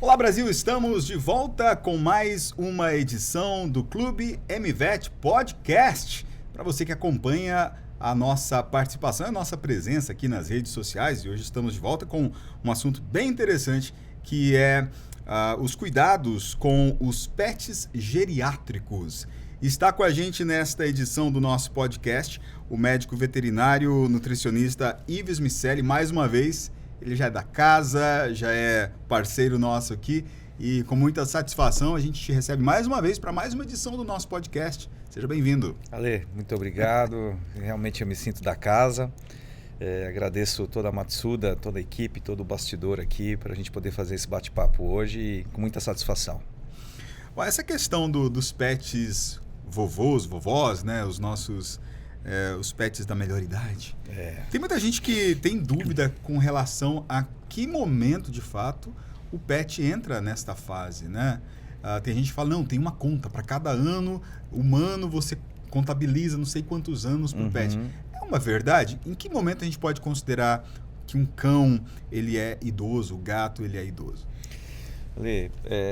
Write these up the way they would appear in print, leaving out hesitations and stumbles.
Olá Brasil, estamos de volta com mais uma edição do Clube MVET Podcast. Para você que acompanha a nossa participação, a nossa presença aqui nas redes sociais, e hoje estamos de volta com um assunto bem interessante, que é os cuidados com os pets geriátricos. Está com a gente nesta edição do nosso podcast o médico veterinário nutricionista Ives Miceli, mais uma vez. Ele já é da casa, já é parceiro nosso aqui e com muita satisfação a gente te recebe mais uma vez para mais uma edição do nosso podcast. Seja bem-vindo. Ale, muito obrigado. Realmente eu me sinto da casa. Agradeço toda a Matsuda, toda a equipe, todo o bastidor aqui para a gente poder fazer esse bate-papo hoje e com muita satisfação. Bom, essa questão dos pets vovôs, vovós, né, os nossos... os pets da melhor idade. Tem muita gente que tem dúvida com relação a que momento, de fato, o pet entra nesta fase, né? Tem gente que fala, não, tem uma conta. Para cada ano humano, você contabiliza não sei quantos anos para o pet. É uma verdade? Em que momento a gente pode considerar que um cão ele é idoso, o gato ele é idoso? Lê,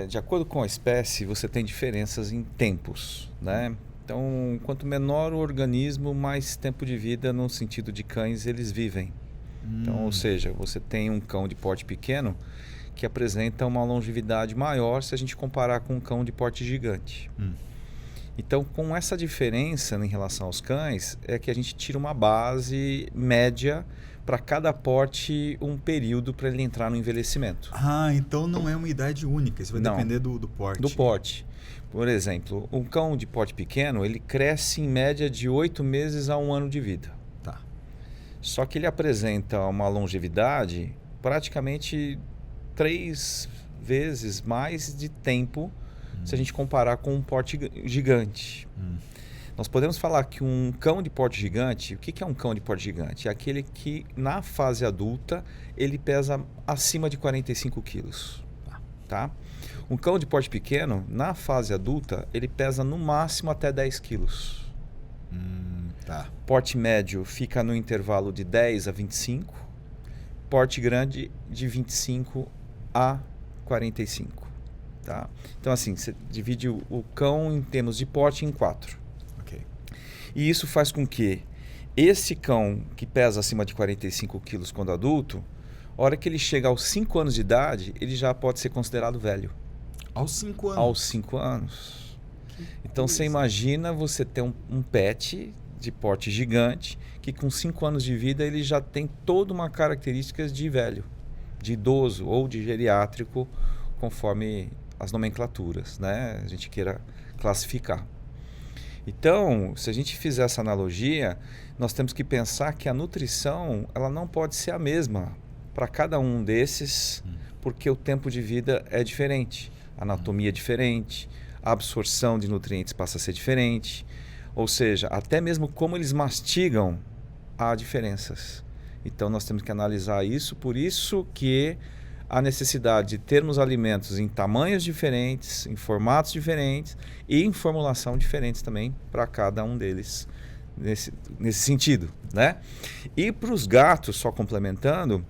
de acordo com a espécie, você tem diferenças em tempos, né? Então, quanto menor o organismo, mais tempo de vida no sentido de cães eles vivem. Então, ou seja, você tem um cão de porte pequeno que apresenta uma longevidade maior se a gente comparar com um cão de porte gigante. Então, com essa diferença em relação aos cães, é que a gente tira uma base média para cada porte, um período para ele entrar no envelhecimento. Então não é uma idade única, isso vai depender do porte. Do porte. Por exemplo, um cão de porte pequeno, ele cresce em média de 8 meses a 1 ano de vida. Tá. Só que ele apresenta uma longevidade praticamente 3 vezes mais de tempo se a gente comparar com um porte gigante. Nós podemos falar que um cão de porte gigante, o que é um cão de porte gigante? É aquele que na fase adulta ele pesa acima de 45 quilos. Tá? Um cão de porte pequeno, na fase adulta, ele pesa no máximo até 10 quilos. Tá. Porte médio fica no intervalo de 10 a 25. Porte grande de 25 a 45. Tá? Então, assim, você divide o cão em termos de porte em 4. Ok. E isso faz com que esse cão que pesa acima de 45 quilos quando adulto, a hora que ele chega aos 5 anos de idade, ele já pode ser considerado velho. Aos 5 anos? Aos 5 anos. Então, você imagina você ter um pet de porte gigante que com 5 anos de vida ele já tem toda uma característica de velho, de idoso ou de geriátrico, conforme as nomenclaturas, né? A gente queira classificar. Então, se a gente fizer essa analogia, nós temos que pensar que a nutrição ela não pode ser a mesma para cada um desses, porque o tempo de vida é diferente, a anatomia é diferente, a absorção de nutrientes passa a ser diferente, ou seja, até mesmo como eles mastigam, há diferenças. Então nós temos que analisar isso, por isso que a necessidade de termos alimentos em tamanhos diferentes, em formatos diferentes e em formulação diferentes também para cada um deles nesse sentido, né? E para os gatos, só complementando,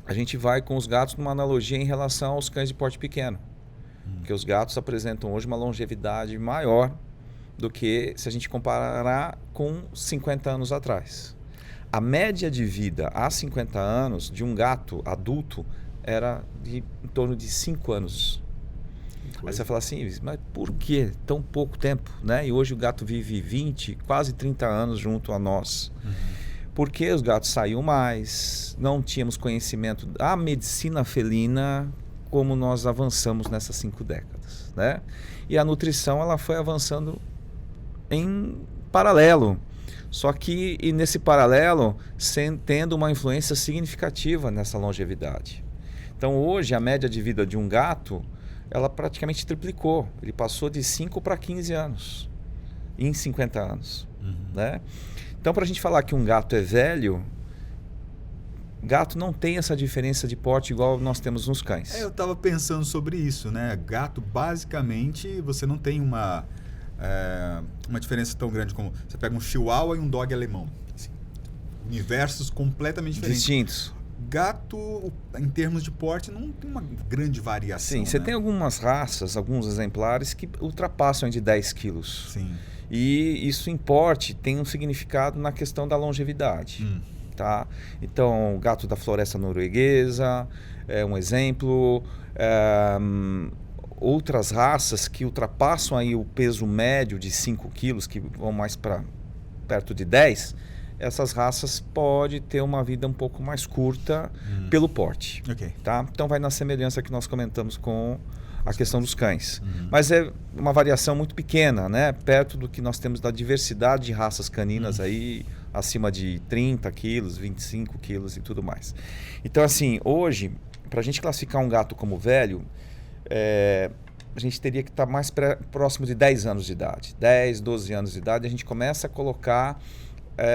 a gente vai com os gatos numa analogia em relação aos cães de porte pequeno. Porque os gatos apresentam hoje uma longevidade maior do que se a gente comparar com 50 anos atrás. A média de vida há 50 anos de um gato adulto era em torno de 5 anos. Aí você vai falar assim, mas por que tão pouco tempo? Né? E hoje o gato vive 20, quase 30 anos junto a nós. Porque os gatos saíam mais, não tínhamos conhecimento da medicina felina como nós avançamos nessas 5 décadas. Né? E a nutrição ela foi avançando em paralelo. Só que e nesse paralelo, tendo uma influência significativa nessa longevidade. Então hoje a média de vida de um gato, ela praticamente triplicou. Ele passou de 5 para 15 anos em 50 anos. Né? Então para a gente falar que um gato é velho, gato não tem essa diferença de porte igual nós temos nos cães. Eu estava pensando sobre isso, né? Gato, basicamente, você não tem uma diferença tão grande como... Você pega um chihuahua e um dog alemão. Assim, universos completamente diferentes. Distintos. gato, em termos de porte, não tem uma grande variação. Sim, você né? tem algumas raças, alguns exemplares que ultrapassam de 10 quilos. Sim. E isso em porte tem um significado na questão da longevidade. Tá? Então, o gato da floresta norueguesa é um exemplo. Outras raças que ultrapassam aí o peso médio de 5 quilos, que vão mais para perto de 10, essas raças podem ter uma vida um pouco mais curta pelo porte. Ok. Tá? Então vai na semelhança que nós comentamos com a questão dos cães. Mas é uma variação muito pequena, né? Perto do que nós temos da diversidade de raças caninas aí, acima de 30 quilos, 25 quilos e tudo mais. Então, assim, hoje, para a gente classificar um gato como velho, a gente teria que estar mais próximo de 10 anos de idade. 10, 12 anos de idade, a gente começa a colocar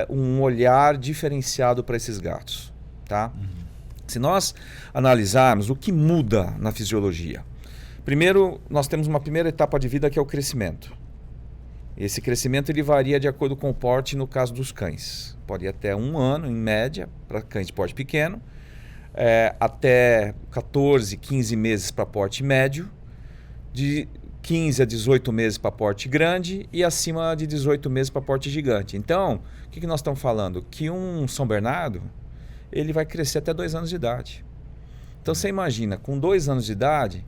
um olhar diferenciado para esses gatos. Tá? Se nós analisarmos o que muda na fisiologia, primeiro, nós temos uma primeira etapa de vida que é o crescimento. Esse crescimento ele varia de acordo com o porte no caso dos cães. Pode ir até 1 ano, em média, para cães de porte pequeno, até 14, 15 meses para porte médio, de 15 a 18 meses para porte grande e acima de 18 meses para porte gigante. Então, o que nós estamos falando? Que um São Bernardo ele vai crescer até 2 anos de idade. Então, você imagina, com 2 anos de idade,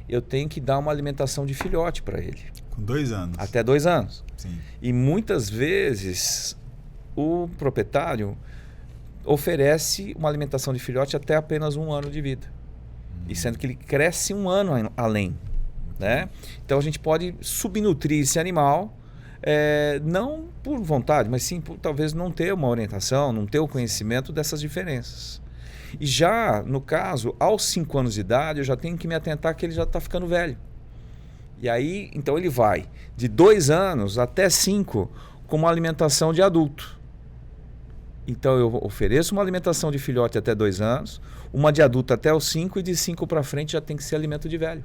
eu tenho que dar uma alimentação de filhote para ele. Com 2 anos? Até 2 anos. Sim. E muitas vezes o proprietário oferece uma alimentação de filhote até apenas 1 ano de vida. E sendo que ele cresce 1 ano além. Né? Então a gente pode subnutrir esse animal, não por vontade, mas sim por talvez não ter uma orientação, não ter o conhecimento dessas diferenças. E já, no caso, aos 5 anos de idade, eu já tenho que me atentar que ele já está ficando velho. E aí, então ele vai de 2 anos até 5 com uma alimentação de adulto. Então eu ofereço uma alimentação de filhote até 2 anos, uma de adulto até os 5 e de 5 para frente já tem que ser alimento de velho.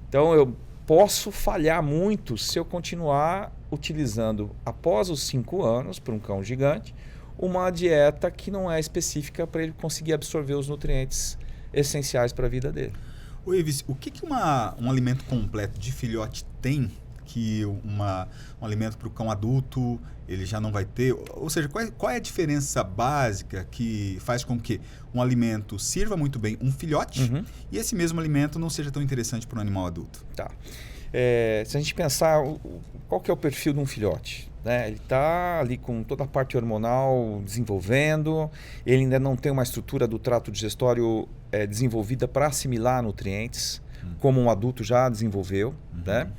Então eu posso falhar muito se eu continuar utilizando, após os 5 anos, para um cão gigante, uma dieta que não é específica para ele conseguir absorver os nutrientes essenciais para a vida dele. Ô Ives, o que um alimento completo de filhote tem que um alimento para o cão adulto ele já não vai ter? Ou seja, qual é a diferença básica que faz com que um alimento sirva muito bem um filhote e esse mesmo alimento não seja tão interessante para um animal adulto? Tá. Se a gente pensar, qual que é o perfil de um filhote? Né? Ele está ali com toda a parte hormonal desenvolvendo, ele ainda não tem uma estrutura do trato digestório desenvolvida para assimilar nutrientes, como um adulto já desenvolveu, né?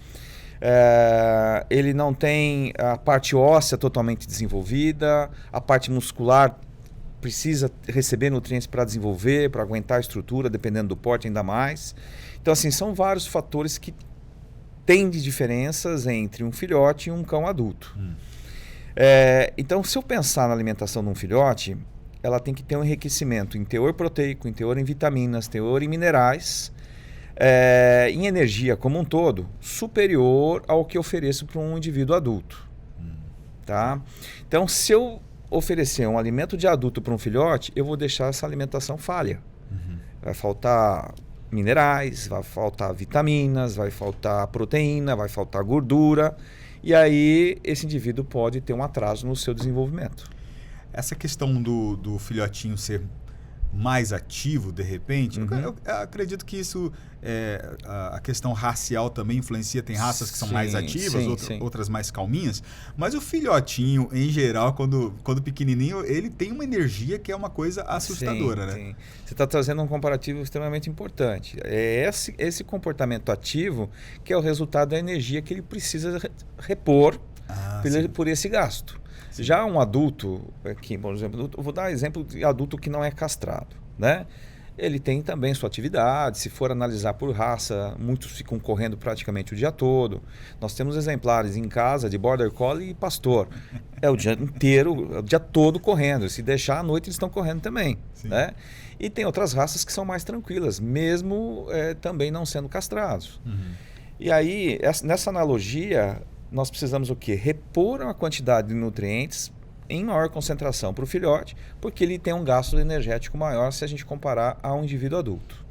Ele não tem a parte óssea totalmente desenvolvida, a parte muscular precisa receber nutrientes para desenvolver, para aguentar a estrutura, dependendo do porte ainda mais. Então, assim, são vários fatores que têm de diferenças entre um filhote e um cão adulto. Então, se eu pensar na alimentação de um filhote, ela tem que ter um enriquecimento em teor proteico, em teor em vitaminas, teor em minerais, em energia como um todo, superior ao que eu ofereço para um indivíduo adulto. Tá? Então, se eu oferecer um alimento de adulto para um filhote, eu vou deixar essa alimentação falha. Vai faltar minerais, vai faltar vitaminas, vai faltar proteína, vai faltar gordura, e aí esse indivíduo pode ter um atraso no seu desenvolvimento. Essa questão do filhotinho ser mais ativo, de repente, eu acredito que isso, a questão racial também influencia. Tem raças que são mais ativas, outras mais calminhas, mas o filhotinho, em geral, quando pequenininho, ele tem uma energia que é uma coisa assustadora, né? Sim. Você está trazendo um comparativo extremamente importante. É esse comportamento ativo que é o resultado da energia que ele precisa repor por esse gasto. Já um adulto, aqui, por exemplo, eu vou dar exemplo de adulto que não é castrado, né? Ele tem também sua atividade, se for analisar por raça, muitos ficam correndo praticamente o dia todo. Nós temos exemplares em casa de Border Collie e Pastor. É o dia inteiro, o dia todo correndo. Se deixar à noite, eles estão correndo também, né? E tem outras raças que são mais tranquilas, mesmo também não sendo castrados. E aí, nessa analogia, nós precisamos o quê? Repor uma quantidade de nutrientes em maior concentração para o filhote, porque ele tem um gasto energético maior se a gente comparar a um indivíduo adulto.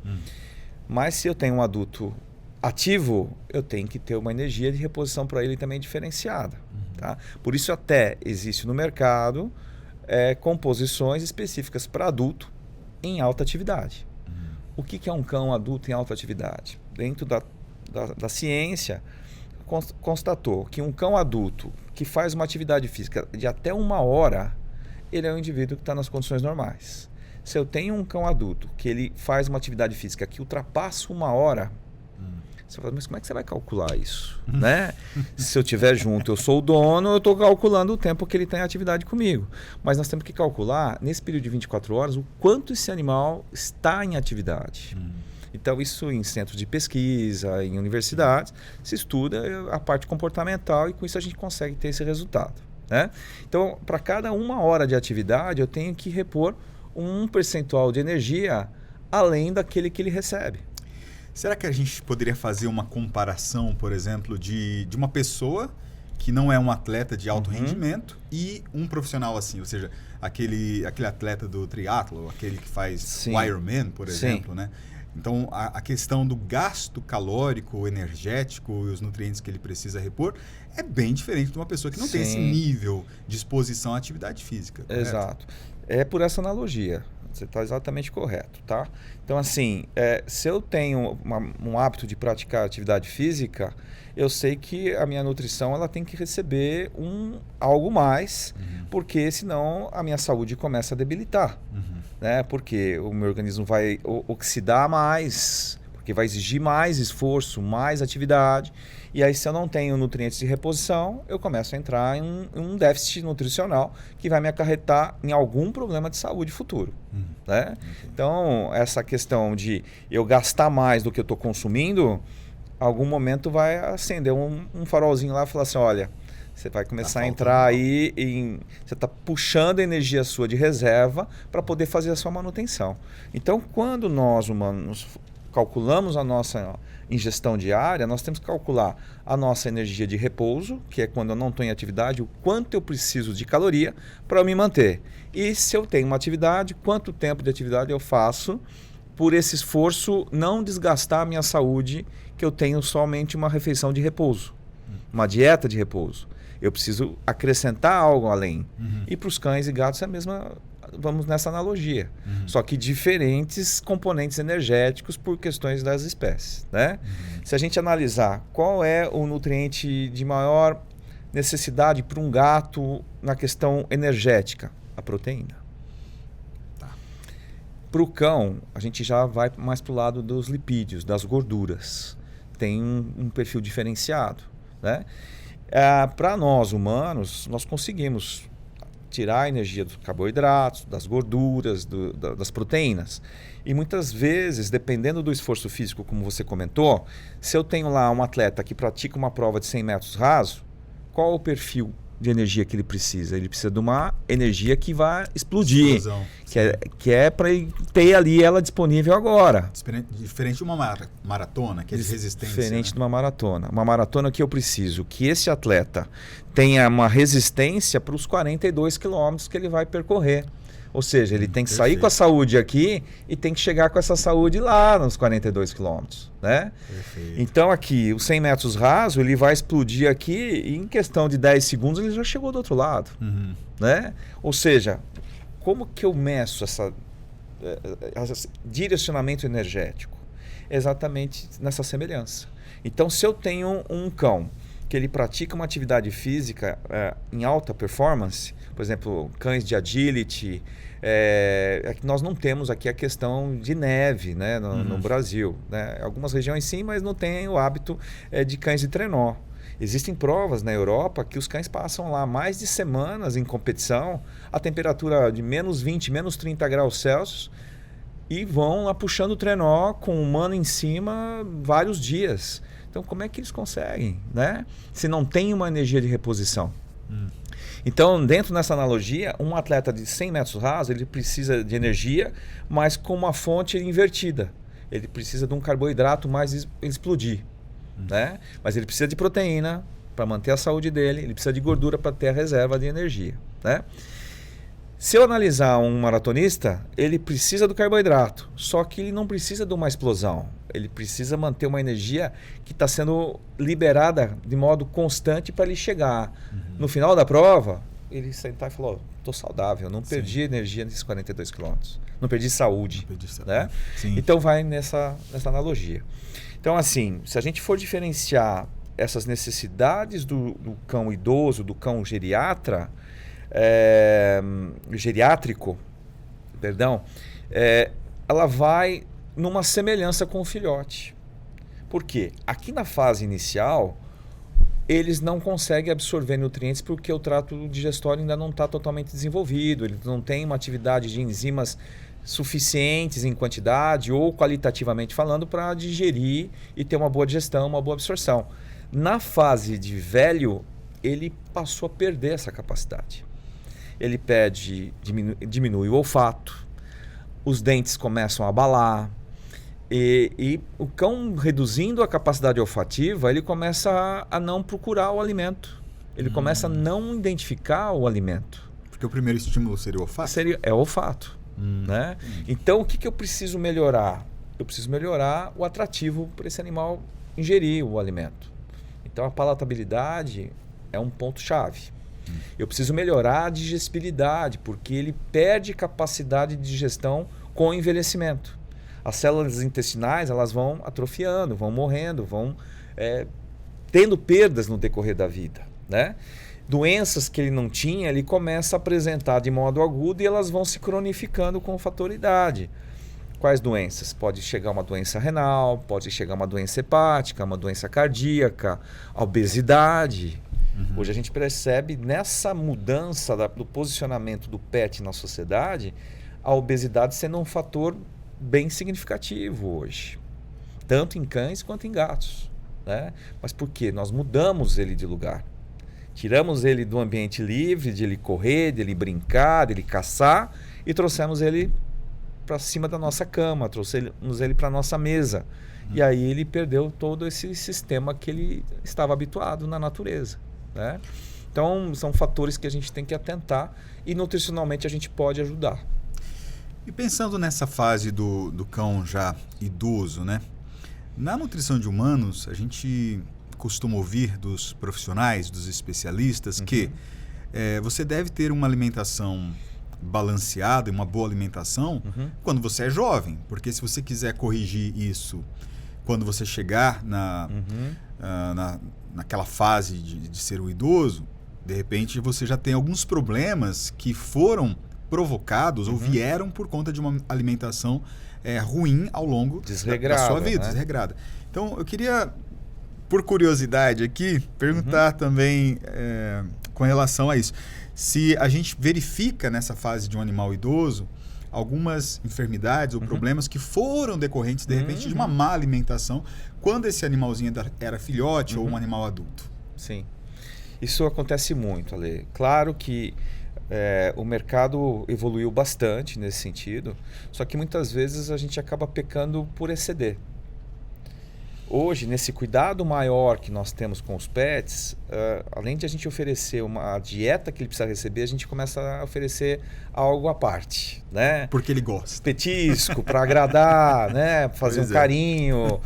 Mas se eu tenho um adulto ativo, eu tenho que ter uma energia de reposição para ele também diferenciada. Tá? Por isso até existe no mercado composições específicas para adulto em alta atividade. O que é um cão adulto em alta atividade? Dentro da ciência, constatou que um cão adulto que faz uma atividade física de até 1 hora, ele é um indivíduo que está nas condições normais. Se eu tenho um cão adulto que ele faz uma atividade física que ultrapassa 1 hora, você fala, mas como é que você vai calcular isso? Né? Se eu estiver junto, eu sou o dono, eu estou calculando o tempo que ele tem atividade comigo. Mas nós temos que calcular, nesse período de 24 horas, o quanto esse animal está em atividade. Então, isso em centros de pesquisa, em universidades, se estuda a parte comportamental e com isso a gente consegue ter esse resultado. Né? Então, para cada 1 hora de atividade, eu tenho que repor um percentual de energia além daquele que ele recebe. Será que a gente poderia fazer uma comparação, por exemplo, de uma pessoa que não é um atleta de alto rendimento e um profissional assim, ou seja, aquele atleta do triatlo, aquele que faz o Ironman, por exemplo, né? Então, a questão do gasto calórico, energético e os nutrientes que ele precisa repor é bem diferente de uma pessoa que não tem esse nível de exposição à atividade física. Correto? Exato. É por essa analogia. Você está exatamente correto, tá? Então, assim, se eu tenho um hábito de praticar atividade física, eu sei que a minha nutrição ela tem que receber algo mais, porque senão a minha saúde começa a debilitar. Né? Porque o meu organismo vai oxidar mais, porque vai exigir mais esforço, mais atividade. E aí, se eu não tenho nutrientes de reposição, eu começo a entrar em um déficit nutricional que vai me acarretar em algum problema de saúde futuro. Né? Então, essa questão de eu gastar mais do que eu estou consumindo, algum momento vai acender um farolzinho lá e falar assim, olha, você vai começar a entrar aí você está puxando a energia sua de reserva para poder fazer a sua manutenção. Então, quando nós humanos calculamos a nossa ingestão diária, nós temos que calcular a nossa energia de repouso, que é quando eu não estou em atividade, o quanto eu preciso de caloria para me manter. E se eu tenho uma atividade, quanto tempo de atividade eu faço por esse esforço não desgastar a minha saúde, que eu tenho somente uma refeição de repouso, uma dieta de repouso. Eu preciso acrescentar algo além. E para os cães e gatos é a mesma, vamos nessa analogia. Só que diferentes componentes energéticos por questões das espécies. Né? Se a gente analisar qual é o nutriente de maior necessidade para um gato na questão energética, a proteína. Para o cão, a gente já vai mais para o lado dos lipídios, das gorduras. Tem um perfil diferenciado. Né? Para nós humanos, nós conseguimos tirar a energia dos carboidratos, das gorduras, das proteínas. E muitas vezes, dependendo do esforço físico, como você comentou, se eu tenho lá um atleta que pratica uma prova de 100 metros raso, qual o perfil de energia que ele precisa? Ele precisa de uma energia que vai explodir, que é para ele ter ali ela disponível agora. Diferente de uma maratona, que é de resistência. Diferente de uma maratona. Uma maratona que eu preciso que esse atleta tenha uma resistência para os 42 quilômetros que ele vai percorrer. Ou seja, ele tem que sair com a saúde aqui e tem que chegar com essa saúde lá nos 42 quilômetros. Né? Então aqui, os 100 metros raso, ele vai explodir aqui e em questão de 10 segundos ele já chegou do outro lado. Né? Ou seja, como que eu meço esse direcionamento energético? Exatamente nessa semelhança. Então, se eu tenho um cão que ele pratica uma atividade física em alta performance, por exemplo, cães de agility, que nós não temos aqui a questão de neve, né, no Brasil. Né? Algumas regiões sim, mas não tem o hábito de cães de trenó. Existem provas na Europa que os cães passam lá mais de semanas em competição, a temperatura de menos 20, menos 30 graus Celsius, e vão lá puxando o trenó com o humano em cima vários dias. Então, como é que eles conseguem, né? Se não tem uma energia de reposição? Então, dentro dessa analogia, um atleta de 100 metros rasos, ele precisa de energia, mas com uma fonte invertida. Ele precisa de um carboidrato mais explodir. Né? Mas ele precisa de proteína, para manter a saúde dele, ele precisa de gordura para ter a reserva de energia, né? Se eu analisar um maratonista, ele precisa do carboidrato, só que ele não precisa de uma explosão. Ele precisa manter uma energia que está sendo liberada de modo constante para ele chegar. No final da prova, ele sentar e falar, estou saudável, não perdi energia nesses 42 quilômetros, não perdi saúde. Não perdi saúde. Né? Então vai nessa analogia. Então assim, se a gente for diferenciar essas necessidades do cão idoso, do cão geriátrico, ela vai numa semelhança com o filhote. Por quê? Aqui na fase inicial, eles não conseguem absorver nutrientes porque o trato digestório ainda não está totalmente desenvolvido, ele não tem uma atividade de enzimas suficientes em quantidade ou qualitativamente falando para digerir e ter uma boa digestão, uma boa absorção. Na fase de velho, ele passou a perder essa capacidade. Ele diminui o olfato, os dentes começam a abalar e o cão reduzindo a capacidade olfativa, ele começa a não procurar o alimento. Ele começa a não identificar o alimento. Porque o primeiro estímulo seria o olfato? É o olfato. Né? Então o que eu preciso melhorar? Eu preciso melhorar o atrativo para esse animal ingerir o alimento. Então a palatabilidade é um ponto-chave. Eu preciso melhorar a digestibilidade, porque ele perde capacidade de digestão com o envelhecimento. As células intestinais elas vão atrofiando, vão morrendo, vão tendo perdas no decorrer da vida. Né? Doenças que ele não tinha, ele começa a apresentar de modo agudo e elas vão se cronificando com o fator idade. Quais doenças? Pode chegar uma doença renal, pode chegar uma doença hepática, uma doença cardíaca, a obesidade. Hoje a gente percebe nessa mudança do posicionamento do pet na sociedade, a obesidade sendo um fator bem significativo hoje, tanto em cães quanto em gatos. Né? Mas por quê? Nós mudamos ele de lugar. Tiramos ele do ambiente livre, de ele correr, de ele brincar, de ele caçar e trouxemos ele para cima da nossa cama, trouxemos ele para a nossa mesa. E aí ele perdeu todo esse sistema que ele estava habituado na natureza. Né? Então são fatores que a gente tem que atentar e nutricionalmente a gente pode ajudar. E pensando nessa fase do cão já idoso, né? Na nutrição de humanos a gente costuma ouvir dos profissionais, dos especialistas que você deve ter uma alimentação balanceada, uma boa alimentação quando você é jovem, porque se você quiser corrigir isso quando você chegar naquela fase de ser um idoso, de repente você já tem alguns problemas que foram provocados ou vieram por conta de uma alimentação ruim ao longo da sua vida, desregrada. Então eu queria, por curiosidade aqui, perguntar também com relação a isso. Se a gente verifica nessa fase de um animal idoso algumas enfermidades ou problemas que foram decorrentes, de repente, de uma má alimentação, quando esse animalzinho era filhote ou um animal adulto. Sim. Isso acontece muito, Ale. Claro que o mercado evoluiu bastante nesse sentido, só que muitas vezes a gente acaba pecando por exceder. Hoje, nesse cuidado maior que nós temos com os pets, além de a gente oferecer uma dieta que ele precisa receber, a gente começa a oferecer algo à parte, né? Porque ele gosta. Petisco, para agradar, né? Fazer carinho,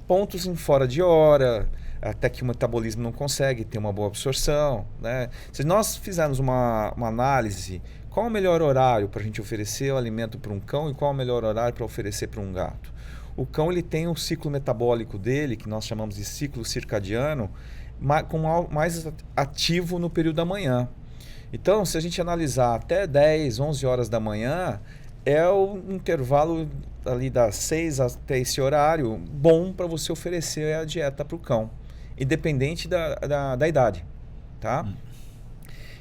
pontos em fora de hora, até que o metabolismo não consegue ter uma boa absorção, né? Se nós fizermos uma análise, qual é o melhor horário para a gente oferecer o alimento para um cão e qual é o melhor horário para oferecer para um gato? O cão ele tem um ciclo metabólico dele, que nós chamamos de ciclo circadiano, mais ativo no período da manhã. Então, se a gente analisar até 10, 11 horas da manhã, é o intervalo ali das 6 até esse horário bom para você oferecer a dieta para o cão, independente da idade. Tá?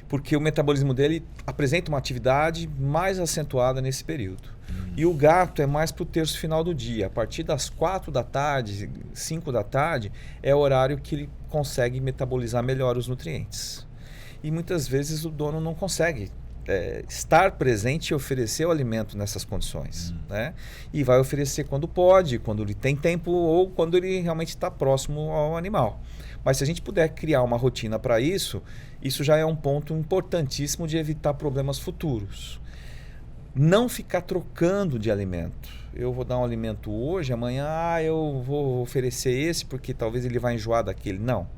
Porque o metabolismo dele apresenta uma atividade mais acentuada nesse período. E o gato é mais para o terço final do dia. A partir das 4 da tarde, 5 da tarde, é o horário que ele consegue metabolizar melhor os nutrientes. E muitas vezes o dono não consegue estar presente e oferecer o alimento nessas condições, né? E vai oferecer quando pode, quando ele tem tempo ou quando ele realmente está próximo ao animal. Mas se a gente puder criar uma rotina para isso, isso já é um ponto importantíssimo de evitar problemas futuros. Não ficar trocando de alimento. Eu vou dar um alimento hoje, amanhã eu vou oferecer esse porque talvez ele vai enjoar daquele. Não.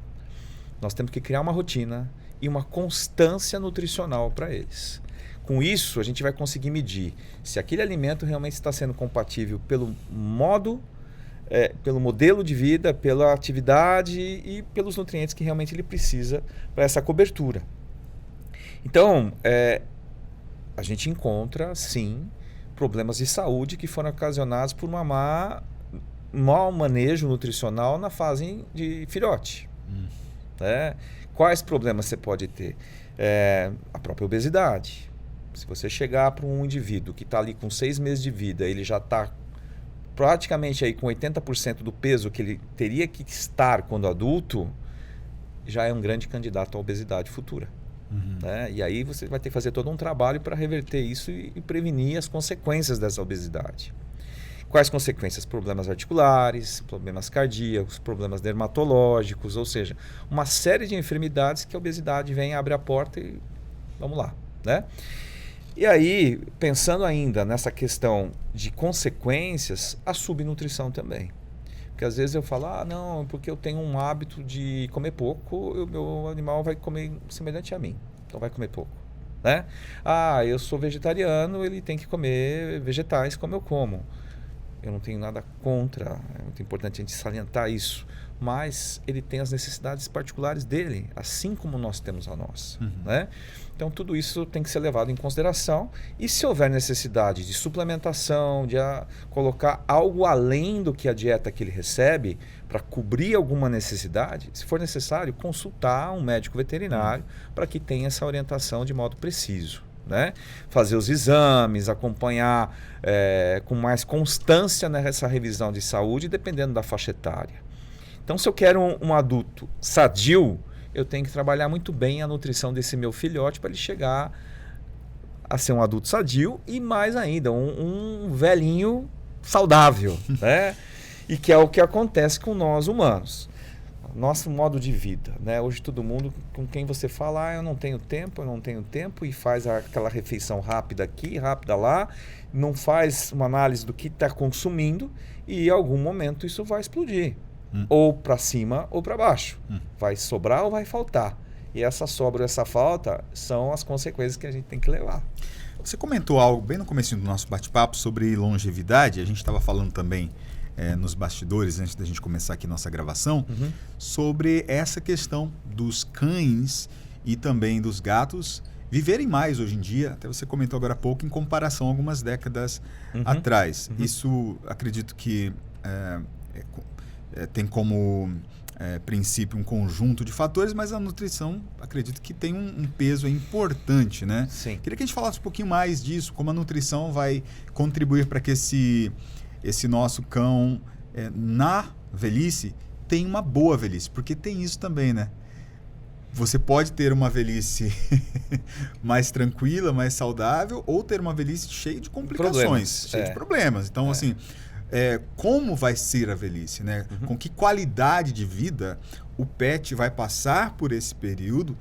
Nós temos que criar uma rotina e uma constância nutricional para eles. Com isso, a gente vai conseguir medir se aquele alimento realmente está sendo compatível pelo modo, pelo modelo de vida, pela atividade e pelos nutrientes que realmente ele precisa para essa cobertura. Então, a gente encontra, sim, problemas de saúde que foram ocasionados por mau manejo nutricional na fase de filhote. Quais problemas você pode ter? A própria obesidade. Se você chegar para um indivíduo que está ali com 6 meses de vida, ele já está praticamente aí com 80% do peso que ele teria que estar quando adulto, já é um grande candidato à obesidade futura. E aí você vai ter que fazer todo um trabalho para reverter isso e prevenir as consequências dessa obesidade. Quais consequências? Problemas articulares, problemas cardíacos, problemas dermatológicos, ou seja, uma série de enfermidades que a obesidade vem, abre a porta e vamos lá, né? E aí, pensando ainda nessa questão de consequências, a subnutrição também. Porque às vezes eu falo, não, porque eu tenho um hábito de comer pouco, o meu animal vai comer semelhante a mim, então vai comer pouco, né? Eu sou vegetariano, ele tem que comer vegetais como eu como. Eu não tenho nada contra, é muito importante a gente salientar isso, mas ele tem as necessidades particulares dele, assim como nós temos a nossa, né? Então tudo isso tem que ser levado em consideração e se houver necessidade de suplementação, de colocar algo além do que a dieta que ele recebe para cobrir alguma necessidade, se for necessário, consultar um médico veterinário para que tenha essa orientação de modo preciso. Né? Fazer os exames, acompanhar com mais constância nessa revisão de saúde, dependendo da faixa etária. Então, se eu quero um adulto sadio, eu tenho que trabalhar muito bem a nutrição desse meu filhote para ele chegar a ser um adulto sadio e mais ainda, um velhinho saudável, né? E que é o que acontece com nós humanos. Nosso modo de vida, né? Hoje todo mundo com quem você fala, eu não tenho tempo e faz aquela refeição rápida aqui, rápida lá, não faz uma análise do que está consumindo e em algum momento isso vai explodir, ou para cima ou para baixo, vai sobrar ou vai faltar. E essa sobra ou essa falta são as consequências que a gente tem que levar. Você comentou algo bem no começo do nosso bate-papo sobre longevidade, a gente estava falando também nos bastidores, antes da gente começar aqui nossa gravação, sobre essa questão dos cães e também dos gatos viverem mais hoje em dia, até você comentou agora há pouco, em comparação a algumas décadas atrás. Isso, acredito que tem como princípio um conjunto de fatores, mas a nutrição, acredito que tem um peso importante, né? Sim. Queria que a gente falasse um pouquinho mais disso, como a nutrição vai contribuir para que esse nosso cão, na velhice, tenha uma boa velhice. Porque tem isso também, né? Você pode ter uma velhice mais tranquila, mais saudável, ou ter uma velhice cheia de complicações, cheia de problemas. Então, assim, como vai ser a velhice, né? Com que qualidade de vida o pet vai passar por esse período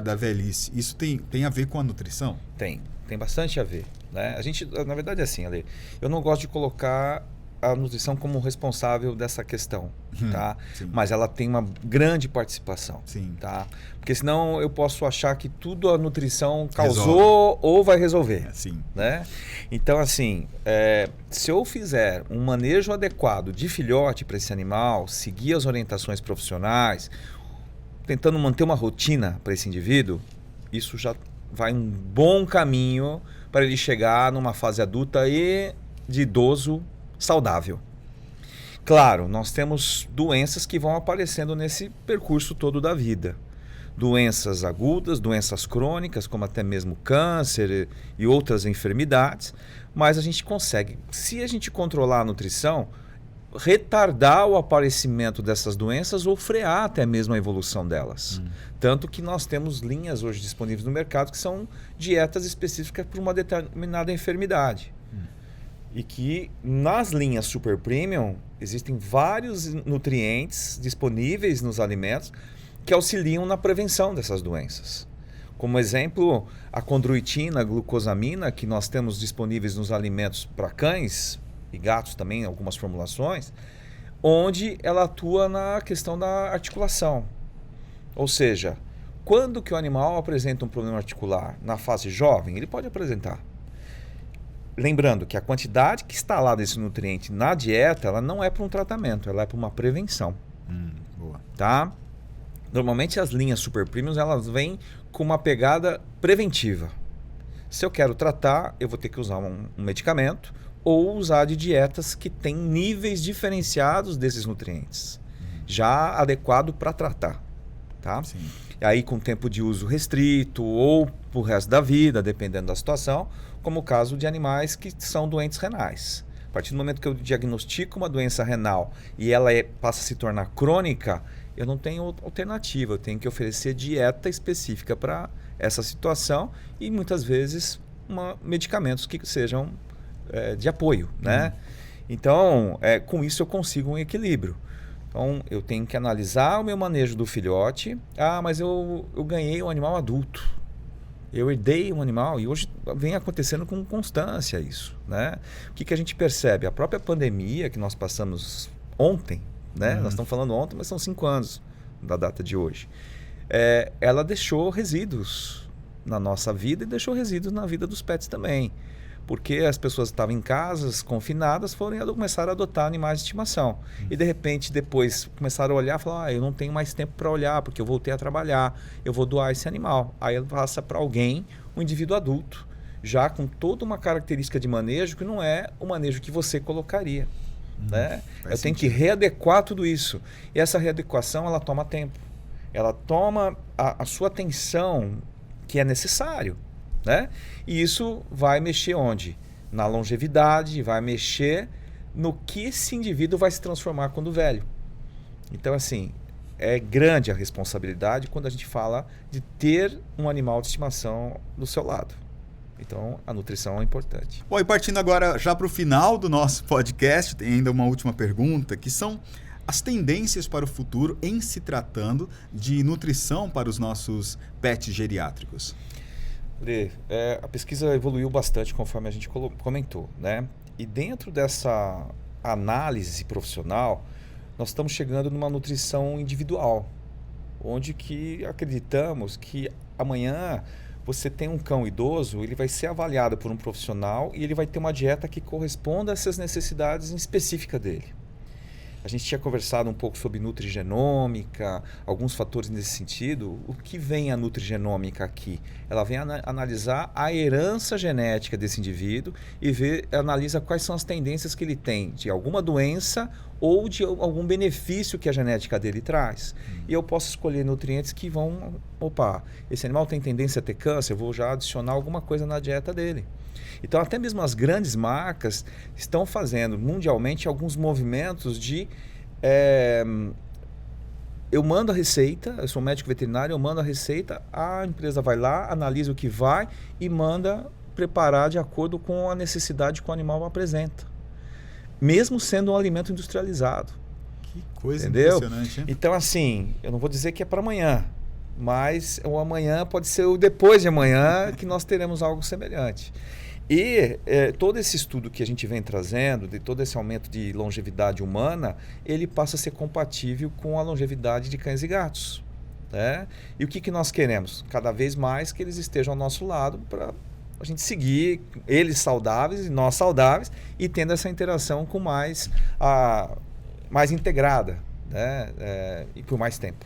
da velhice? Isso tem a ver com a nutrição? Tem bastante a ver, né? A gente, na verdade, é assim, Ale, eu não gosto de colocar a nutrição como responsável dessa questão, tá? Mas ela tem uma grande participação, tá? Porque senão eu posso achar que tudo a nutrição causou ou vai resolver, né? Então, assim, se eu fizer um manejo adequado de filhote para esse animal, seguir as orientações profissionais, tentando manter uma rotina para esse indivíduo, isso já vai um bom caminho para ele chegar numa fase adulta e de idoso saudável. Claro, nós temos doenças que vão aparecendo nesse percurso todo da vida. Doenças agudas, doenças crônicas, como até mesmo câncer e outras enfermidades, mas a gente consegue, se a gente controlar a nutrição, retardar o aparecimento dessas doenças ou frear até mesmo a evolução delas. Tanto que nós temos linhas hoje disponíveis no mercado que são dietas específicas para uma determinada enfermidade. E que nas linhas Super Premium existem vários nutrientes disponíveis nos alimentos que auxiliam na prevenção dessas doenças. Como exemplo, a condroitina, a glucosamina, que nós temos disponíveis nos alimentos para cães e gatos também, algumas formulações, onde ela atua na questão da articulação. Ou seja, quando que o animal apresenta um problema articular? Na fase jovem, ele pode apresentar. Lembrando que a quantidade que está lá desse nutriente na dieta, ela não é para um tratamento, ela é para uma prevenção. Boa. Tá? Normalmente as linhas Super Premium, elas vêm com uma pegada preventiva. Se eu quero tratar, eu vou ter que usar um medicamento ou usar de dietas que têm níveis diferenciados desses nutrientes, já adequado para tratar. Tá? Sim. E aí com tempo de uso restrito ou para o resto da vida, dependendo da situação, como o caso de animais que são doentes renais. A partir do momento que eu diagnostico uma doença renal e ela passa a se tornar crônica, eu não tenho alternativa, eu tenho que oferecer dieta específica para essa situação e muitas vezes medicamentos que sejam de apoio, né? Então, com isso eu consigo um equilíbrio. Então, eu tenho que analisar o meu manejo do filhote. Mas eu ganhei um animal adulto. Eu herdei um animal e hoje vem acontecendo com constância isso, né? O que a gente percebe? A própria pandemia que nós passamos ontem, né? Nós estamos falando ontem, mas são 5 anos da data de hoje. Ela deixou resíduos na nossa vida e deixou resíduos na vida dos pets também. Porque as pessoas estavam em casas, confinadas, começaram a adotar animais de estimação. E de repente, depois, começaram a olhar e falaram, eu não tenho mais tempo para olhar, porque eu voltei a trabalhar, eu vou doar esse animal. Aí ela passa para alguém, um indivíduo adulto, já com toda uma característica de manejo que não é o manejo que você colocaria. Né? Eu tenho que readequar tudo isso. E essa readequação, ela toma tempo. Ela toma a sua atenção que é necessário. Né? E isso vai mexer onde? Na longevidade, vai mexer no que esse indivíduo vai se transformar quando velho. Então, assim, é grande a responsabilidade quando a gente fala de ter um animal de estimação do seu lado. Então, a nutrição é importante. Bom, e partindo agora já para o final do nosso podcast, tem ainda uma última pergunta, que são as tendências para o futuro em se tratando de nutrição para os nossos pets geriátricos. A pesquisa evoluiu bastante conforme a gente comentou, né? E dentro dessa análise profissional, nós estamos chegando numa nutrição individual, onde que acreditamos que amanhã você tem um cão idoso, ele vai ser avaliado por um profissional e ele vai ter uma dieta que corresponda a essas necessidades específicas dele. A gente tinha conversado um pouco sobre nutrigenômica, alguns fatores nesse sentido. O que vem a nutrigenômica aqui? Ela vem analisar a herança genética desse indivíduo e analisa quais são as tendências que ele tem de alguma doença ou de algum benefício que a genética dele traz. E eu posso escolher nutrientes que vão... esse animal tem tendência a ter câncer, eu vou já adicionar alguma coisa na dieta dele. Então, até mesmo as grandes marcas estão fazendo mundialmente alguns movimentos de... eu mando a receita, eu sou médico veterinário, eu mando a receita, a empresa vai lá, analisa o que vai e manda preparar de acordo com a necessidade que o animal apresenta. Mesmo sendo um alimento industrializado. Que coisa impressionante, hein? Então, assim, eu não vou dizer que é para amanhã, mas o amanhã pode ser o depois de amanhã que nós teremos algo semelhante. E todo esse estudo que a gente vem trazendo, de todo esse aumento de longevidade humana, ele passa a ser compatível com a longevidade de cães e gatos. Né? E o que nós queremos? Cada vez mais que eles estejam ao nosso lado para a gente seguir, eles saudáveis e nós saudáveis, e tendo essa interação com mais integrada, né? E por mais tempo.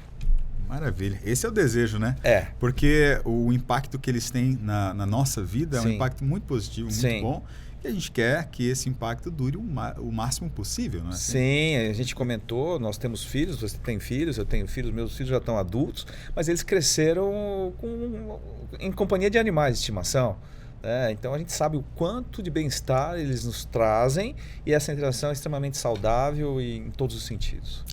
Maravilha. Esse é o desejo, né? Porque o impacto que eles têm na nossa vida é um impacto muito positivo, muito bom. E a gente quer que esse impacto dure o máximo possível, não é? Sim, a gente comentou, nós temos filhos, você tem filhos, eu tenho filhos, meus filhos já estão adultos, mas eles cresceram em companhia de animais de estimação. Então a gente sabe o quanto de bem-estar eles nos trazem e essa interação é extremamente saudável e em todos os sentidos.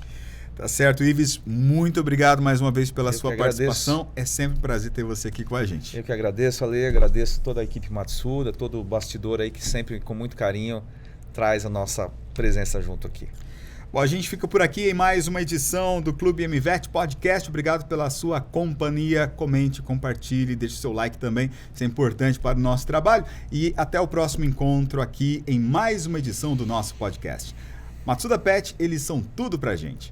Tá certo, Ives, muito obrigado mais uma vez pela sua participação. Agradeço. É sempre um prazer ter você aqui com a gente. Eu que agradeço, Ale, agradeço toda a equipe Matsuda, todo o bastidor aí que sempre com muito carinho traz a nossa presença junto aqui. Bom, a gente fica por aqui em mais uma edição do Clube MVET Podcast. Obrigado pela sua companhia. Comente, compartilhe, deixe seu like também. Isso é importante para o nosso trabalho. E até o próximo encontro aqui em mais uma edição do nosso podcast. Matsuda Pet, eles são tudo pra gente.